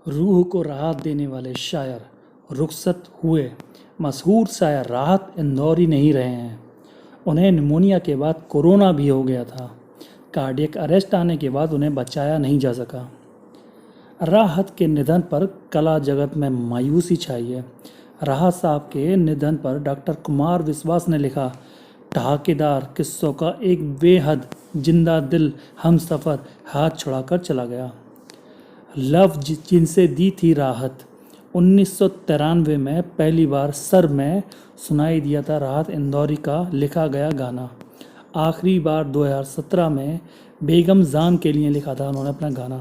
रूह को राहत देने वाले शायर रुखसत हुए। मशहूर शायर राहत इंदौरी नहीं रहे हैं। उन्हें निमोनिया के बाद कोरोना भी हो गया था। कार्डियक अरेस्ट आने के बाद उन्हें बचाया नहीं जा सका। राहत के निधन पर कला जगत में मायूसी छाई है। राहत साहब के निधन पर डॉक्टर कुमार विश्वास ने लिखा, ठहाकेदार किस्सों का एक बेहद जिंदा दिल हमसफ़र हाथ छुड़ाकर चला गया। लफ्ज जिनसे दी थी राहत 1993 में पहली बार सर में सुनाई दिया था राहत इंदौरी का लिखा गया गाना। आखिरी बार 2017 में बेगम जान के लिए लिखा था उन्होंने अपना गाना।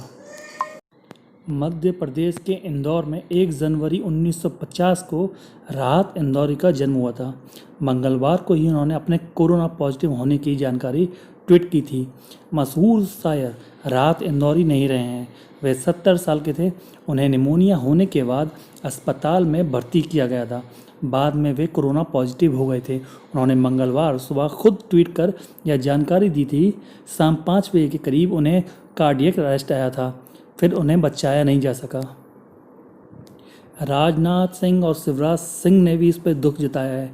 मध्य प्रदेश के इंदौर में 1 जनवरी 1950 को राहत इंदौरी का जन्म हुआ था। मंगलवार को ही उन्होंने अपने कोरोना पॉजिटिव होने की जानकारी ट्वीट की थी। मशहूर शायर राहत इंदौरी नहीं रहे हैं। वे 70 साल के थे। उन्हें निमोनिया होने के बाद अस्पताल में भर्ती किया गया था। बाद में वे कोरोना पॉजिटिव हो गए थे। उन्होंने मंगलवार सुबह खुद ट्वीट कर यह जानकारी दी थी। शाम 5 बजे के करीब उन्हें कार्डियक अरेस्ट आया था, फिर उन्हें बचाया नहीं जा सका। राजनाथ सिंह और शिवराज सिंह ने भी इस पर दुख जताया है।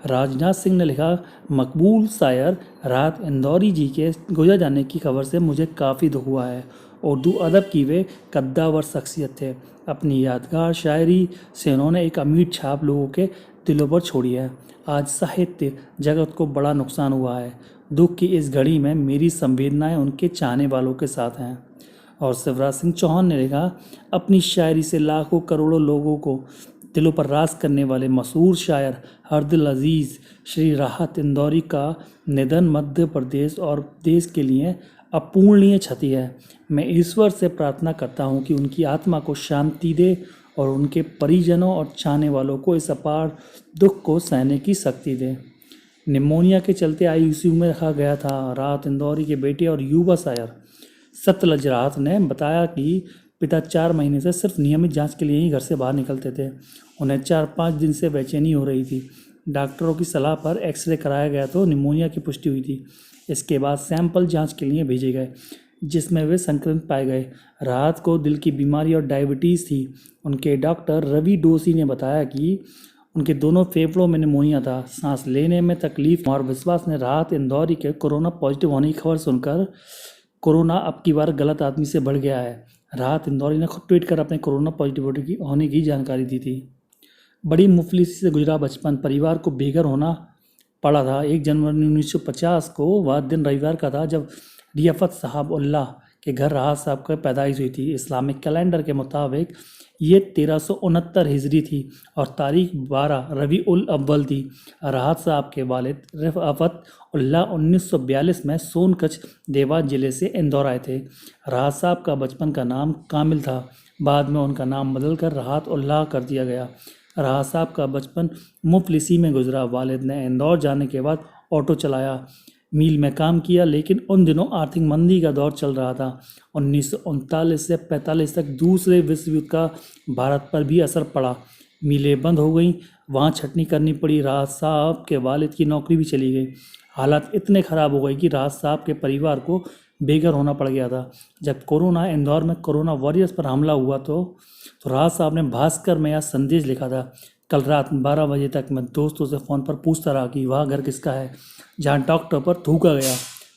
राजनाथ सिंह ने लिखा, मकबूल शायर राहत इंदौरी जी के गुजर जाने की खबर से मुझे काफ़ी दुख हुआ है। उर्दू अदब की वे कद्दावर शख्सियत थे। अपनी यादगार शायरी से उन्होंने एक अमीर छाप लोगों के दिलों पर छोड़ी है। आज साहित्य जगत को बड़ा नुकसान हुआ है। दुख की इस घड़ी में मेरी संवेदनाएं उनके चाहने वालों के साथ हैं। और शिवराज सिंह चौहान ने लिखा, अपनी शायरी से लाखों करोड़ों लोगों को दिलों पर राज करने वाले मशहूर शायर हरदिल अजीज़ श्री राहत इंदौरी का निधन मध्य प्रदेश और देश के लिए अपूर्णीय क्षति है। मैं ईश्वर से प्रार्थना करता हूँ कि उनकी आत्मा को शांति दे और उनके परिजनों और चाहने वालों को इस अपार दुख को सहने की शक्ति दे। निमोनिया के चलते आईसीयू में रखा गया था। राहत इंदौरी के बेटे और युवा शायर सतलज राहत ने बताया कि पिता 4 महीने से सिर्फ नियमित जांच के लिए ही घर से बाहर निकलते थे। उन्हें 4-5 दिन से बेचैनी हो रही थी। डॉक्टरों की सलाह पर एक्सरे कराया गया तो निमोनिया की पुष्टि हुई थी। इसके बाद सैंपल जांच के लिए भेजे गए, जिसमें वे संक्रमित पाए गए। राहत को दिल की बीमारी और डायबिटीज़ थी। उनके डॉक्टर रवि डोसी ने बताया कि उनके दोनों फेफड़ों में निमोनिया था, सांस लेने में तकलीफ। और विश्वास ने राहत इंदौरी के कोरोना पॉजिटिव होने की खबर सुनकर, कोरोना अब की बार गलत आदमी से बढ़ गया है। राहत इंदौरी ने खुद ट्वीट कर अपने कोरोना पॉजिटिविटी होने की जानकारी दी थी। बड़ी मुफलिसी से गुजरा बचपन, परिवार को बेघर होना पड़ा था। 1 जनवरी 1950 को वह दिन रविवार का था जब रियाफत साहब उल्लाह के घर राहत साहब की पैदाइश हुई थी। इस्लामिक कैलेंडर के मुताबिक ये 1369 हिजरी थी और तारीख 12 रबी उल अव्वल थी। राहत साहब के वालिद रिफअत उल्लाह 1942 में सोनकच्छ देवास जिले से इंदौर आए थे। राहत साहब का बचपन का नाम कामिल था। बाद में उनका नाम बदलकर राहत उल्लाह कर दिया गया। राहत साहब का बचपन मुफलिसी में गुजरा। वालिद ने इंदौर जाने के बाद ऑटो चलाया, मील में काम किया, लेकिन उन दिनों आर्थिक मंदी का दौर चल रहा था। 1939 से 45 तक दूसरे विश्व युद्ध का भारत पर भी असर पड़ा। मीलें बंद हो गईं, वहाँ छटनी करनी पड़ी। राहत साहब के वालिद की नौकरी भी चली गई। हालात इतने ख़राब हो गए कि राहत साहब के परिवार को बेघर होना पड़ गया था। जब कोरोना इंदौर में कोरोना वॉरियर्स पर हमला हुआ तो राहत साहब ने भास्कर में यह संदेश लिखा था, कल रात 12 बजे तक मैं दोस्तों से फ़ोन पर पूछता रहा कि वह घर किसका है, जहाँ डॉक्टर पर थूका गया,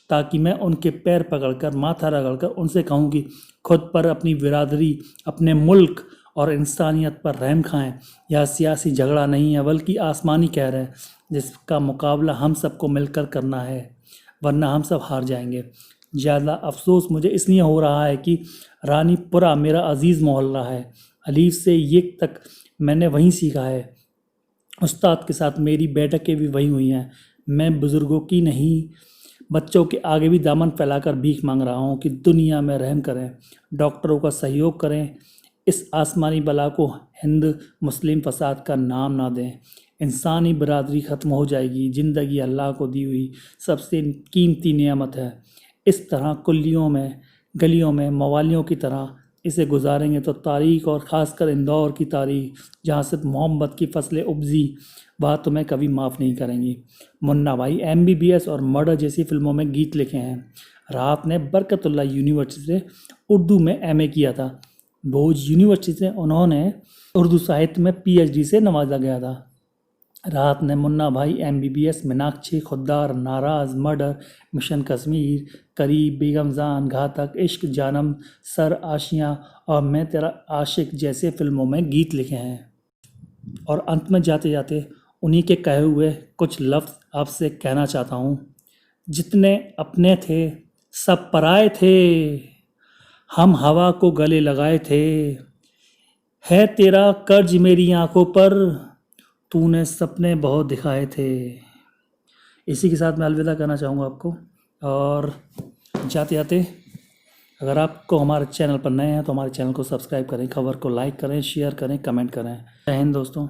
ताकि मैं उनके पैर पकड़कर माथा रगड़कर उनसे कहूँ कि खुद पर, अपनी बिरादरी, अपने मुल्क और इंसानियत पर रहम खाएं। यह सियासी झगड़ा नहीं है बल्कि आसमानी कहर है, जिसका मुकाबला हम सबको मिलकर करना है, वरना हम सब हार जाएंगे। ज़्यादा अफसोस मुझे इसलिए हो रहा है कि रानीपुरा मेरा अजीज़ मोहल्ला है। अलीफ से ये तक मैंने वहीं सीखा है। उस्ताद के साथ मेरी बैठकें भी वहीं हुई हैं। मैं बुज़ुर्गों की नहीं, बच्चों के आगे भी दामन फैलाकर भीख मांग रहा हूँ कि दुनिया में रहम करें, डॉक्टरों का सहयोग करें, इस आसमानी बला को हिंद मुस्लिम फसाद का नाम ना दें। इंसानी बिरादरी ख़त्म हो जाएगी। ज़िंदगी अल्लाह को दी हुई सबसे कीमती नेमत है। इस तरह कुल्लियों में, गलियों में मवालियों की तरह इसे गुजारेंगे तो तारीख़, और ख़ासकर इंदौर की तारीख़, जहाँ से मोहब्बत की फसलें उपजी, वह तुम्हें कभी माफ़ नहीं करेंगी। मुन्ना भाई MBBS और मर्डर जैसी फिल्मों में गीत लिखे हैं। राहत ने बरकतुल्लाह यूनिवर्सिटी से उर्दू में MA किया था। भोज यूनिवर्सिटी से उन्होंने उर्दू साहित्य में PhD से नवाजा गया था। राहत ने मुन्ना भाई, MBBS, मीनाक्षी, खुद्दार, नाराज, मर्डर, मिशन कश्मीर, करीब, बेगम जान, घातक, इश्क, जानम, सर, आशियाँ और मैं तेरा आशिक जैसे फिल्मों में गीत लिखे हैं। और अंत में जाते जाते उन्हीं के कहे हुए कुछ लफ्ज़ आपसे कहना चाहता हूँ। जितने अपने थे सब पराए थे, हम हवा को गले लगाए थे, है तेरा कर्ज मेरी आंखों पर, तूने सपने बहुत दिखाए थे। इसी के साथ मैं अलविदा कहना चाहूँगा आपको। और जाते जाते अगर आपको हमारे चैनल पर नए हैं तो हमारे चैनल को सब्सक्राइब करें, खबर को लाइक करें, शेयर करें, कमेंट करें। जय हिंद दोस्तों।